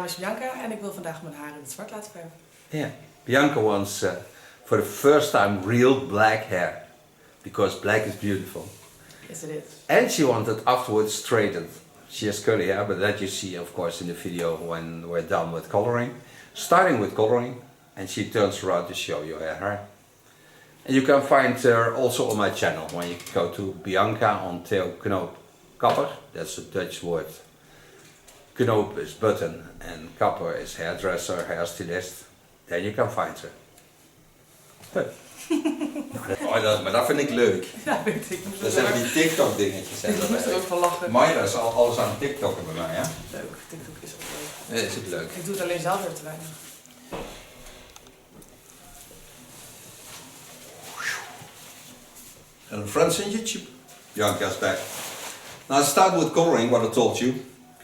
Mijn naam is Bianca en ik wil vandaag mijn haar in het zwart laten verven. Yeah, Bianca wants for the first time real black hair, because black is beautiful. Yes, it is. And she wanted afterwards straightened. She has curly hair, but that you see of course in the video when we're done with coloring. Starting with coloring, and she turns around to show you her hair. And you can find her also on my channel when you go to Bianca on theoknoopkapper. That's a Dutch word. Knoop is button and kapper is hairdresser, hairstylist. Then you can find her. Maar dat vind ik leuk. Ja, weet ik. Dat zijn die TikTok dingetjes. Ik moest er ook van lachen. Maya is alles aan het TikTokken bij mij, hè? Leuk, TikTok is ook leuk. Nee, is het leuk. Ik doe het alleen zelf weer te weinig. And friends in YouTube. Bianca's back. Now I start with coloring, what I told you,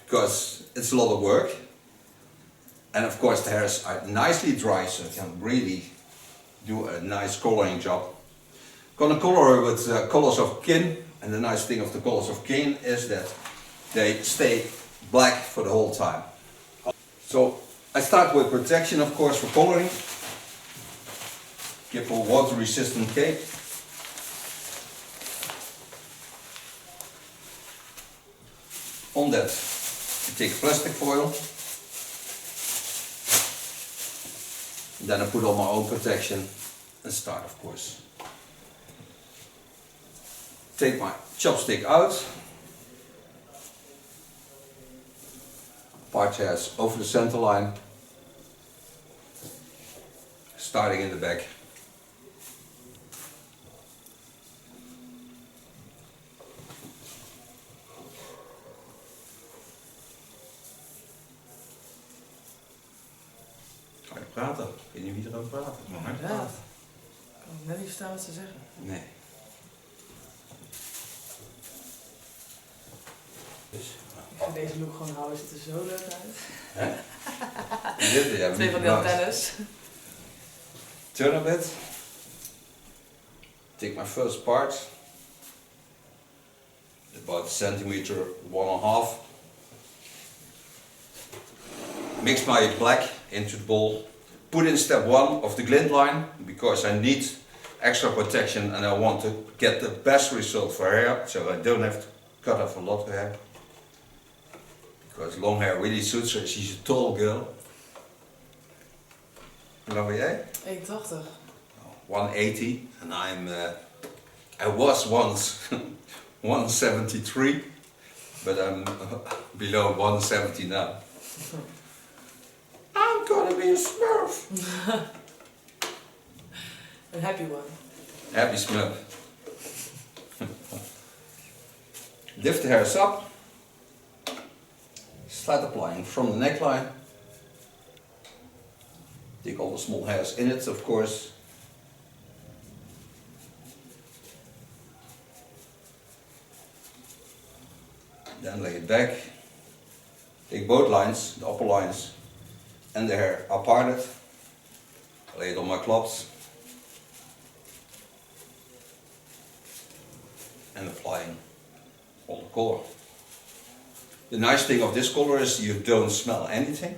because it's a lot of work. And of course the hairs are nicely dry, so you can really do a nice coloring job. Gonna color with colors of kin, and the nice thing of the colors of kin is that they stay black for the whole time. So I start with protection, of course, for coloring. Give a water resistant cape. On that you take plastic foil. Then I put on my own protection and start, of course. Take my chopstick out. Part hairs over the center line. Starting in the back. Ga je praten? Ik weet niet wie er aan praat. Ja, inderdaad. Ik kan net niet verstaan wat ze zeggen. Nee. Dus, Ik vind deze look gewoon houden, ziet er zo leuk uit. hè? Dit, ja, Twee van die antennes. Turn a bit. Take my first part. About a centimeter, 1.5. Mix my black into the bowl. Put in step 1 of the glint line, because I need extra protection and I want to get the best result for hair, so I don't have to cut off a lot of hair. Because long hair really suits her. She's a tall girl. Hoe lang ben jij? 1,80. 180, and I was once 173, but I'm below 170 now. I'm gonna be a smurf. Een happy one. Happy smurf. Lift the hairs up. Start applying from the neckline. Take all the small hairs in it, of course. Then lay it back. Take both lines, the upper lines and the hair are parted. Lay it on my cloths. And applying all the color. The nice thing of this color is you don't smell anything.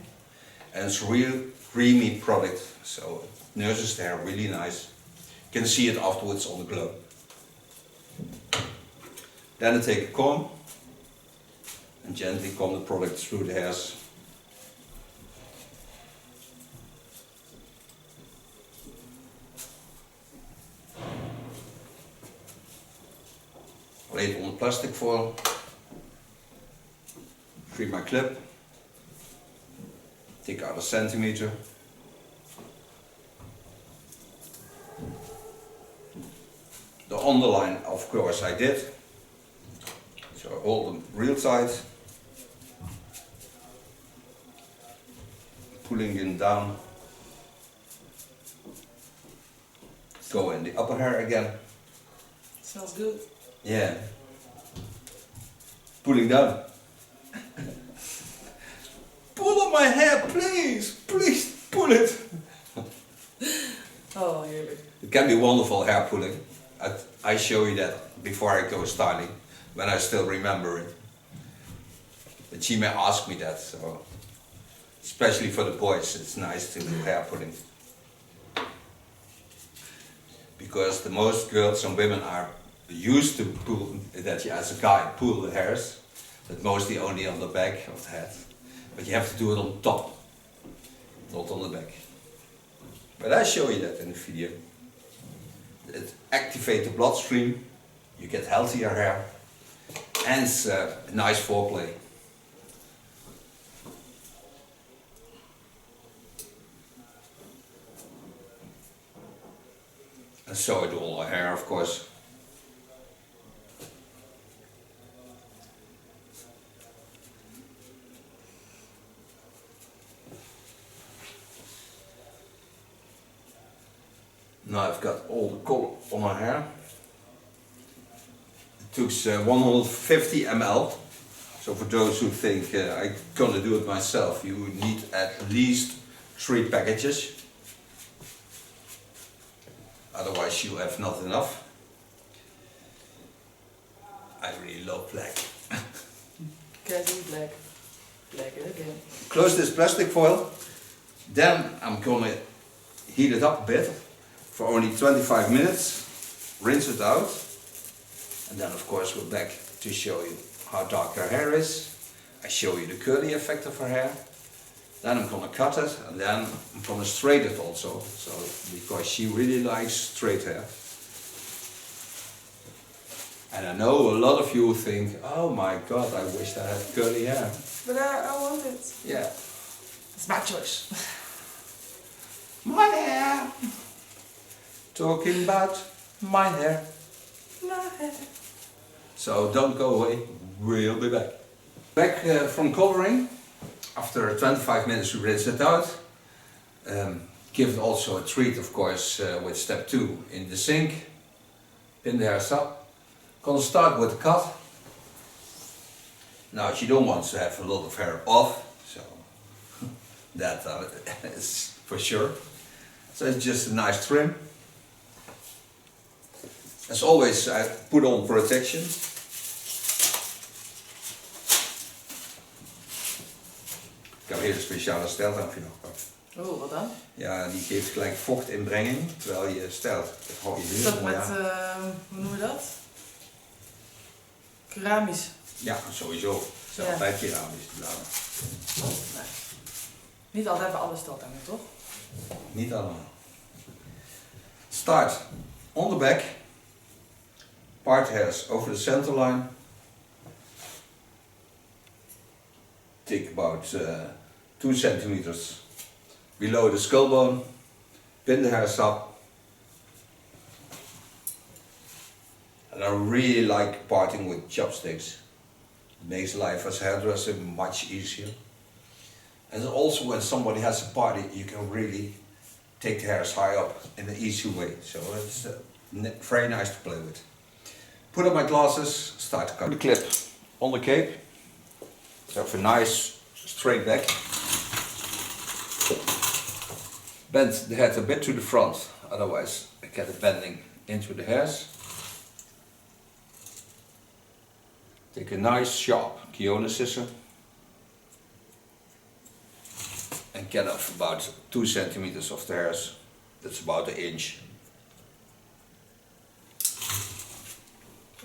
And it's real creamy product, so it nurses the hair really nice. You can see it afterwards on the glow. Then I take a comb and gently comb the product through the hairs. Lay it on the plastic foil. Free my clip. Take out a centimeter. The underline, of course, I did. So I hold them real tight. Pulling them down. Go in the upper hair again. Smells good. Yeah. Pulling down. Pull on my hair, please! Please, pull it! Oh, heerlijk. It can be wonderful hair pulling. I show you that before I go styling, when I still remember it. But she may ask me that, so Especially for the boys, it's nice to do hair pulling. Because the most girls and women are used to pull, that you as a guy pull the hairs, but mostly only on the back of the head. But you have to do it on top, not on the back. But I show you that in the video. It activates the bloodstream, you get healthier hair, and it's a nice foreplay. And so I do all my hair, of course. Now I've got all the color on my hair. It took 150 ml. So for those who think I'm gonna do it myself, you need at least 3 packages. Otherwise you have not enough. I really love black. Candy black. Black again. Close this plastic foil. Then I'm gonna heat it up a bit for only 25 minutes. Rinse it out. And then of course we're back to show you how dark her hair is. I show you the curly effect of her hair. Then I'm gonna cut it and then I'm gonna straight it also. So because she really likes straight hair. And I know a lot of you think, oh my god, I wish I had curly hair. But I want it. Yeah. It's my choice. My hair. Talking about my hair. My hair. So don't go away, we'll be back. Back from coloring. After 25 minutes we rinse it out. Give it also a treat, of course, with step 2 in the sink. Pin the hairs up. Gonna start with the cut. Now she don't want to have a lot of hair off, so that is for sure. So it's just a nice trim. As always, I put on protection. Ik heb hier een speciale steltafje nog gehad. Oh, wat dan? Ja, die geeft gelijk vochtinbrenging terwijl je stelt. Dat hou je Is heel dat mooi met, aan. hoe noemen we dat? Keramisch. Ja, sowieso. Het zijn Ja. altijd keramisch blauw. Nee. Niet altijd bij alle steltangen, toch? Niet allemaal. Start on the back. Part hairs over the center line. Take about 2 centimeters below the skull bone. Pin the hairs up. And I really like parting with chopsticks. It makes life as a hairdresser much easier. And also when somebody has a party, you can really take the hairs high up in an easy way. So it's very nice to play with. Put on my glasses, start to cut. The clip on the cape. So have a nice straight back. Bend the head a bit to the front, otherwise I get it bending into the hairs. Take a nice sharp Kiona scissor and get off about 2 centimeters of the hairs. That's about 1 inch.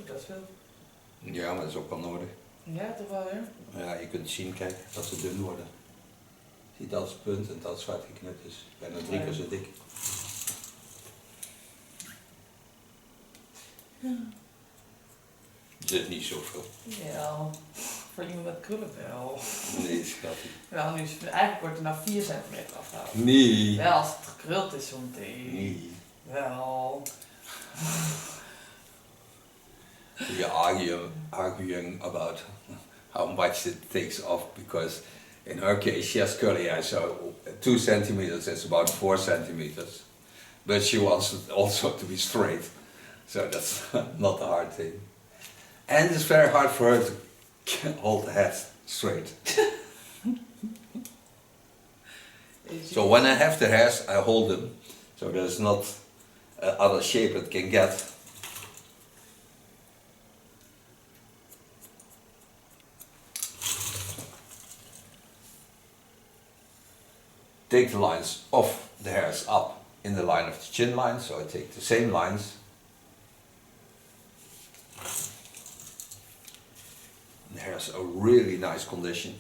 Dat is veel. Ja, maar dat is ook wel nodig. Ja, toch wel, ja? Ja, je kunt zien, kijk, dat ze dun worden. Zie dat is punt en dat zwart geknipt is. Bijna 3 keer zo dik. Ja. Er zit niet zoveel. Ja, voor iemand met krullen wel. Nee, schatje. Wel, nu is het, eigenlijk wordt er nou 4 centimeter afgehouden. Nee. Wel, als het gekruld is zometeen. Nee. Wel. You're arguing about how much it takes off because in her case she has curly hair, so 2 centimeters is about 4 centimeters. But she wants it also to be straight, so that's not a hard thing. And it's very hard for her to hold the head straight. So when I have the hairs, I hold them, so there's not other shape it can get. take the lines of the hairs up in the line of the chin line, so I take the same lines. And the hairs are really nice condition.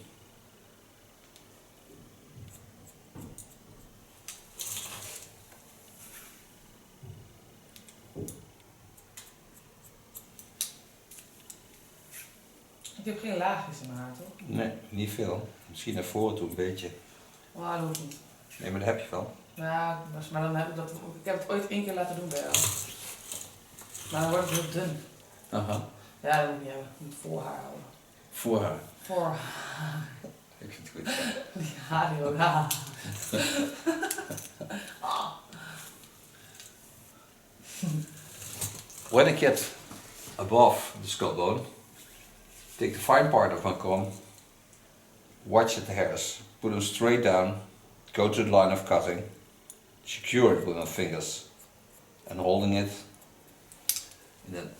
Ik heb geen laagjes in mijn haar, toch? Nee, niet veel. Misschien naar voren toe een beetje. Oh, dat hoeft niet. Nee, maar dat heb je wel. Ja, maar dan heb ik dat... Ik heb het ooit 1 keer laten doen bij jou. Maar dan wordt het heel dun. Aha. Ja, dat moet niet hebben. Je moet voor haar houden. Voor haar. Voor haar. Ik vind het goed. Ja, die ook. Ja. When I get above the skull bone, take the fine part of my comb, watch at the hairs, put them straight down, go to the line of cutting, secure it with my fingers and holding it, and then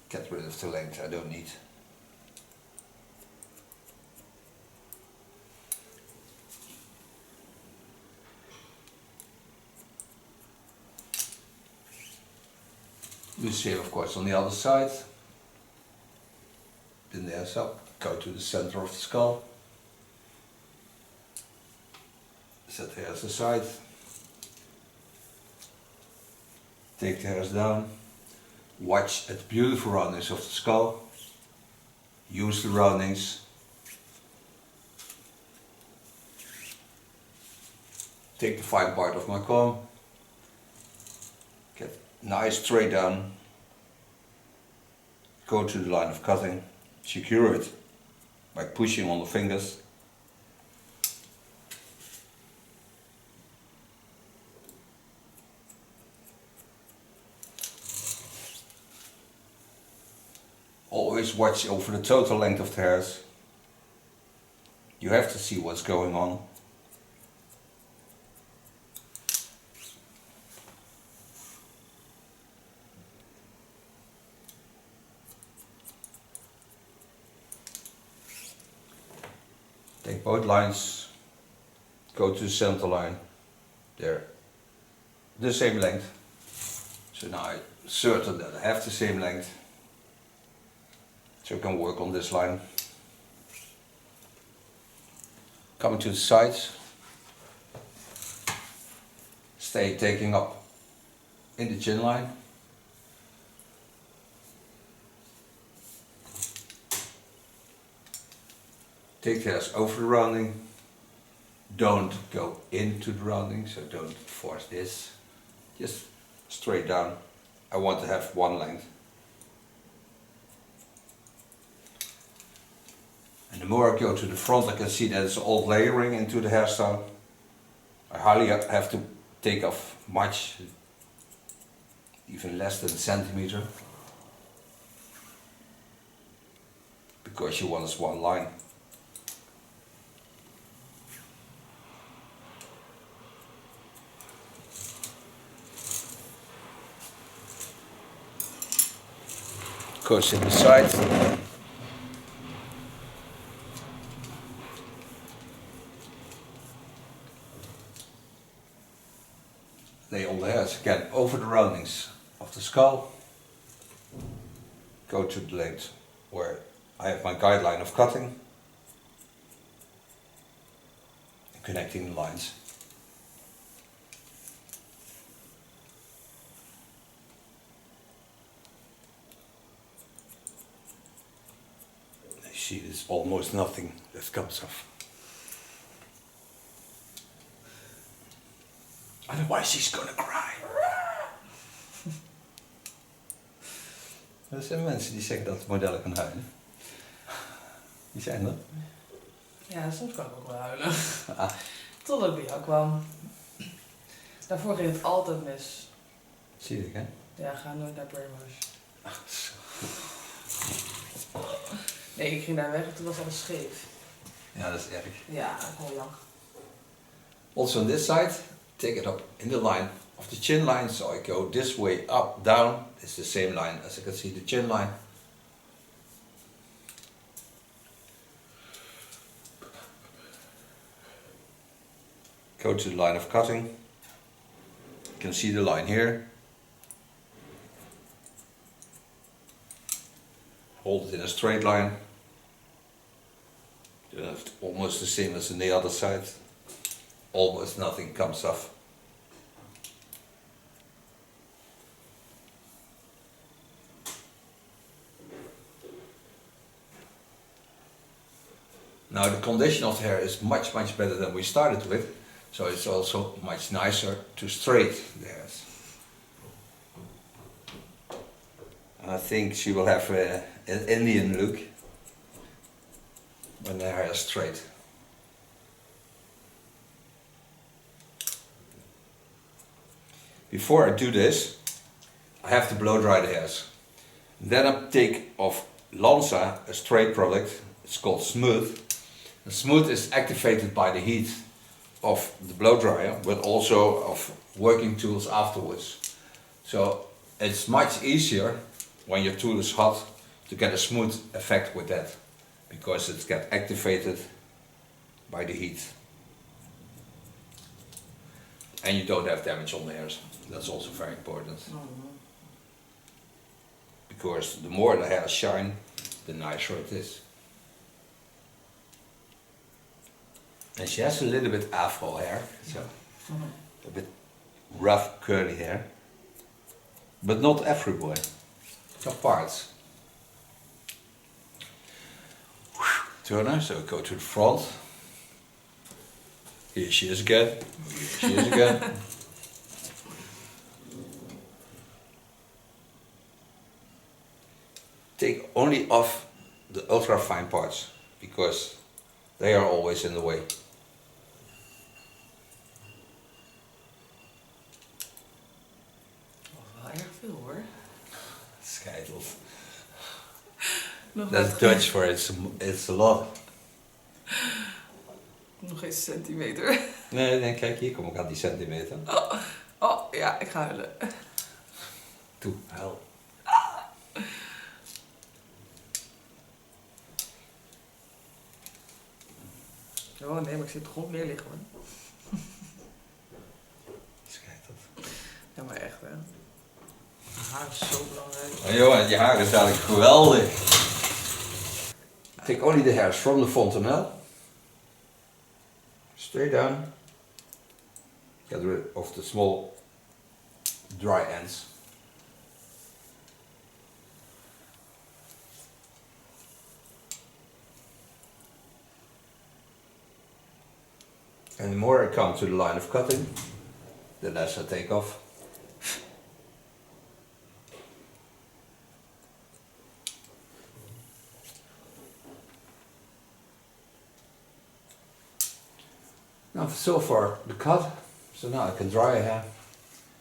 get rid of the length I don't need. Do the same, of course, on the other side. Then there's up, go to the center of the skull. Set the hairs aside. Take the hairs down. Watch at the beautiful roundings of the skull. Use the roundings. Take the fine part of my comb. Get nice straight down. Go to the line of cutting. Secure it by pushing on the fingers. Always watch over the total length of the hairs. You have to see what's going on. Take both lines, go to the center line, they're the same length. So now I'm certain that I have the same length. So I can work on this line. Coming to the sides, stay taking up in the chin line. Take the hairs over the rounding. Don't go into the rounding, so don't force this. Just straight down. I want to have one length. And the more I go to the front, I can see that it's all layering into the hairstyle. I hardly have to take off much, even less than a centimeter, because you want this one line. Goes in the side. Lay all the hairs again over the roundings of the skull. Go to the length where I have my guideline of cutting. And connecting the lines. See, there's almost nothing that comes off. Otherwise she's gonna cry. Er zijn mensen die zeggen dat modellen kan huilen. Wie zijn dat? Ja, soms kan ik ook wel huilen. Totdat ik bij jou kwam. Daarvoor ging het altijd mis. Zie ik, hè? Ja, ga nooit naar Brainwash. Nee, ik ging daar weg en toen was alles scheef. Ja, dat is erg. Ja, heel lang. Also on this side, take it up in the line of the chin line. So I go this way, up, down. It's the same line as you can see the chin line. Go to the line of cutting. You can see the line here. Hold it in a straight line. Almost the same as on the other side. Almost nothing comes off. Now the condition of the hair is much better than we started with, so it's also much nicer to straight the hairs. And I think she will have an Indian look when the hair is straight. Before I do this, I have to blow dry the hairs. Then I take off Lanza, a straight product. It's called Smooth. The Smooth is activated by the heat of the blow dryer, but also of working tools afterwards. So it's much easier when your tool is hot to get a smooth effect with that, because it gets activated by the heat. And you don't have damage on the hairs. That's also very important. Because the more the hairs shine, the nicer it is. And she has a little bit afro hair, so a bit rough curly hair, but not everywhere. Some parts. Turner, so go to the front. Here she is again. Here she is again. Take only off the ultra fine parts, because they are always in the way. Wel erg veel hoor. Scheidels. Nog That's wat- Dutch for it's a lot. Nog eens centimeter. Nee, kijk, hier kom ik aan die centimeter. Oh, ja, ik ga huilen. Toe, huil. Oh nee, maar ik zie het grond meer liggen hoor. Scheidels. Ja, maar echt hè. Haar is zo belangrijk. Oh, jongen, je haar is eigenlijk geweldig. Take only the hairs from the fontanelle. Straight down. Get rid of the small dry ends. And the more I come to the line of cutting, the less I take off. Now so far the cut, so now I can dry her hair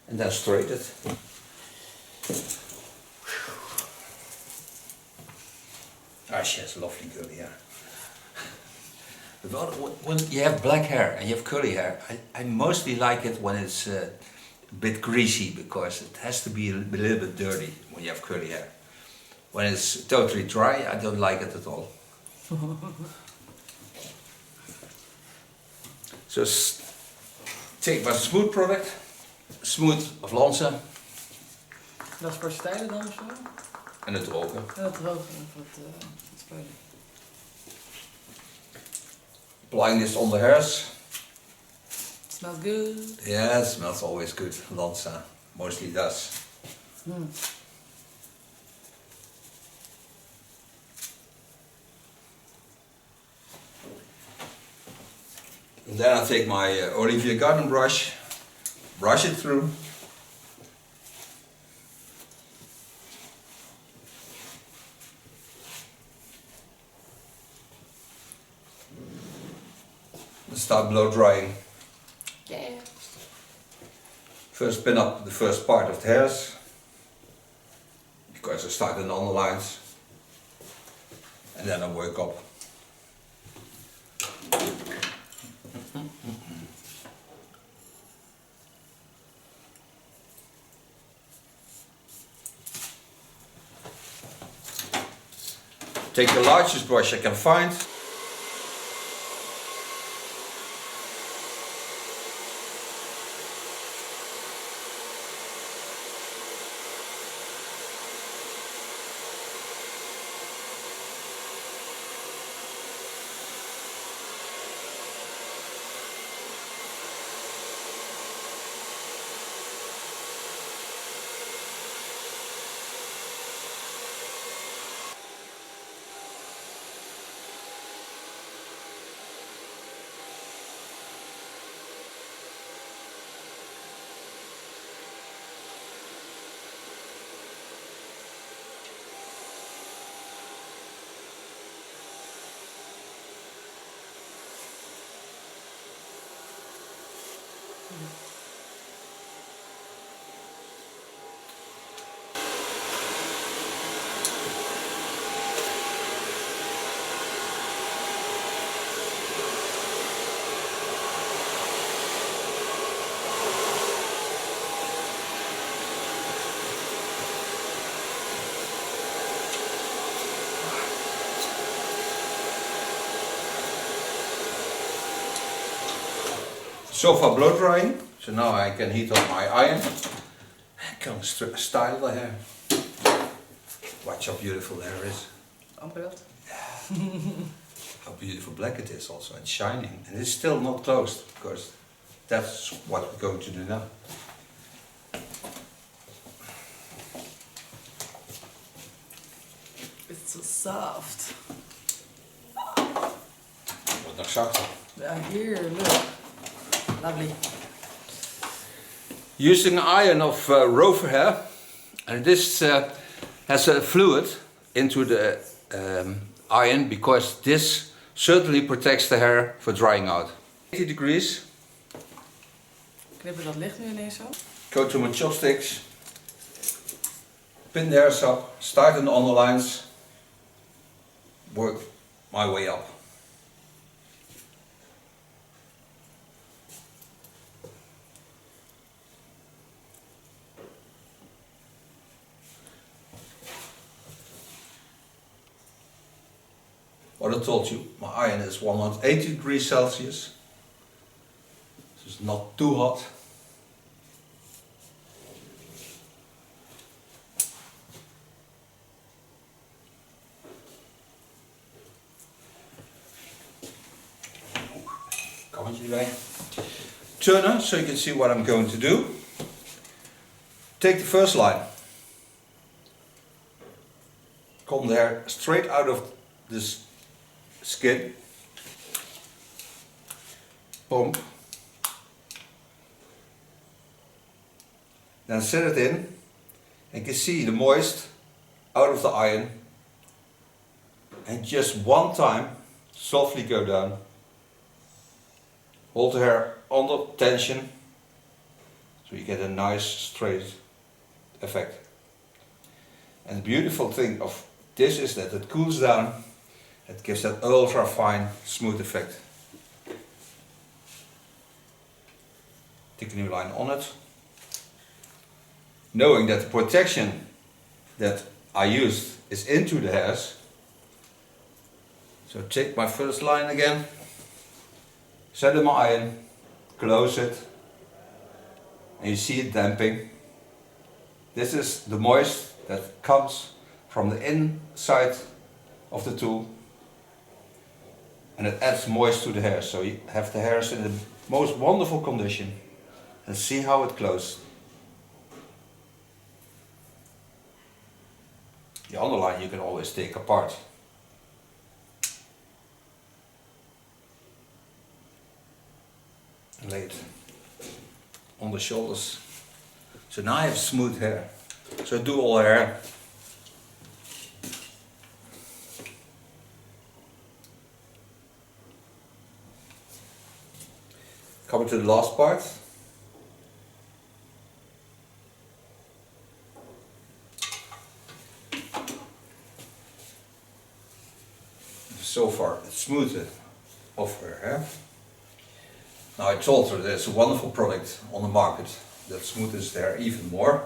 and then straight it. Ah, she has lovely curly hair. But when you have black hair and you have curly hair, I mostly like it when it's a bit greasy, because it has to be a little bit dirty when you have curly hair. When it's totally dry, I don't like it at all. So take my Smooth product, Smooth of Lanza. Dat is voor stijlen dan of zo? En het drogen. En dat drogen voor het spelen. Applying this on the hairs. Smells good. Yeah, it smells always good. Lanza mostly does. And then I take my Olivia Garden brush, brush it through. And start blow drying. Yeah. First pin up the first part of the hairs, because I started on the lines, and then I work up. Take the largest brush I can find. So far blow drying, so now I can heat up my iron and can style the hair. Watch how beautiful the hair is. Ambeeld. How beautiful black it is also, and shining. And it's still not closed, because that's what we're going to do now. It's so soft. Wordt nog zachter. Ja, heerlijk. Lovely. Using an iron of rover hair, and this has a fluid into the iron, because this certainly protects the hair for drying out. 80 degrees. Knippen dat licht nu ineens zo. Go to my chopsticks. Pin the hairs up. Start in the underlines. Work my way up. What I told you, my iron is 180 degrees Celsius, so it's not too hot. Turner, so you can see what I'm going to do. Take the first line. Comb the hair straight out of this skin. Pump. Then set it in, and you can see the moist out of the iron, and just one time softly go down. Hold the hair under tension so you get a nice straight effect. And the beautiful thing of this is that it cools down. It gives that ultra fine smooth effect. Take a new line on it. Knowing that the protection that I used is into the hairs. So take my first line again. Set in my iron. Close it. And you see it damping. This is the moist that comes from the inside of the tool, and it adds moist to the hair, so you have the hairs in the most wonderful condition. And see how it closes. The underline you can always take apart. And lay it on the shoulders. So now I have smooth hair. So I do all hair. Coming to the last part. So far it's smoothed off her hair. Now I told her there's a wonderful product on the market that smoothes the hair even more,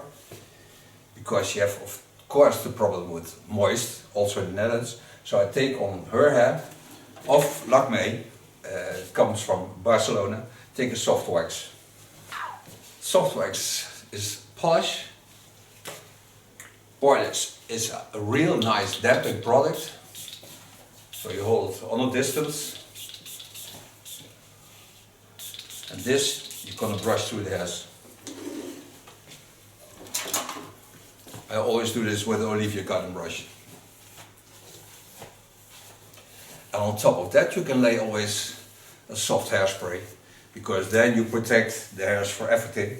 because you have of course the problem with moist, also in the Netherlands. So I take on her hair of Lakme, it comes from Barcelona, take a soft wax. Soft wax is polish, or it's a real nice damping product. So you hold it on a distance, and this you're gonna brush through the hairs. I always do this with an Olivia cotton brush. And on top of that you can lay always a soft hairspray, because then you protect the hairs for everything.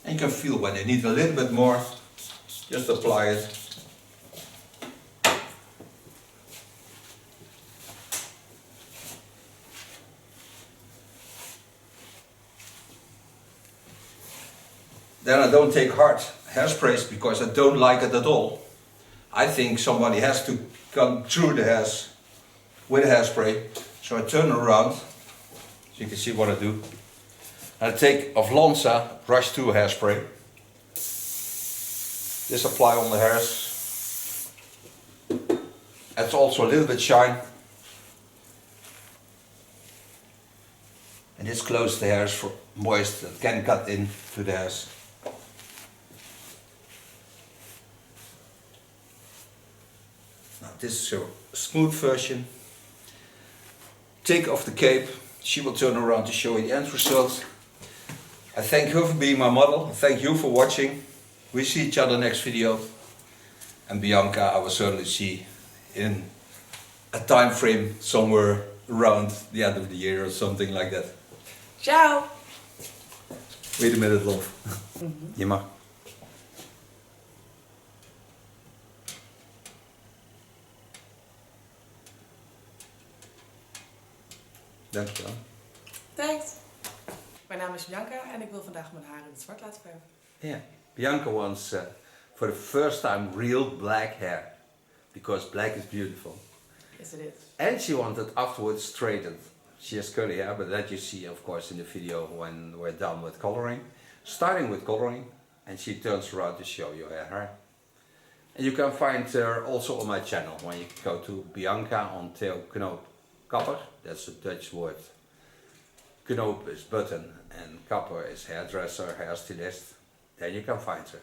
And you can feel when they need a little bit more, just apply it. Then I don't take hard hairsprays because I don't like it at all. I think somebody has to come through the hairs with a hairspray. So I turn around, so you can see what I do. I take of Lanza brush 2 hairspray. This apply on the hairs. Adds also a little bit shine. And this closes the hairs for moist that can cut in to the hairs. Now this is a smooth version. Take off the cape. She will turn around to show you the end result. I thank her for being my model. Thank you for watching. We see each other next video. And Bianca I will certainly see in a time frame somewhere around the end of the year or something like that. Ciao! Wait a minute, love. Je mag. Dankjewel. Thanks! Mijn naam is Bianca en ik wil vandaag mijn haar in het zwart laten verven. Yeah, Bianca wants for the first time real black hair. Because black is beautiful. Yes, it is. And she wanted afterwards straightened. She has curly hair, but that you see of course in the video when we're done with coloring. Starting with coloring, and she turns around to show you her hair. And you can find her also on my channel when you go to Bianca on theoknoopkapper. That's a Dutch word. Knoop is button and kapper is hairdresser, hairstylist. Then you can find her.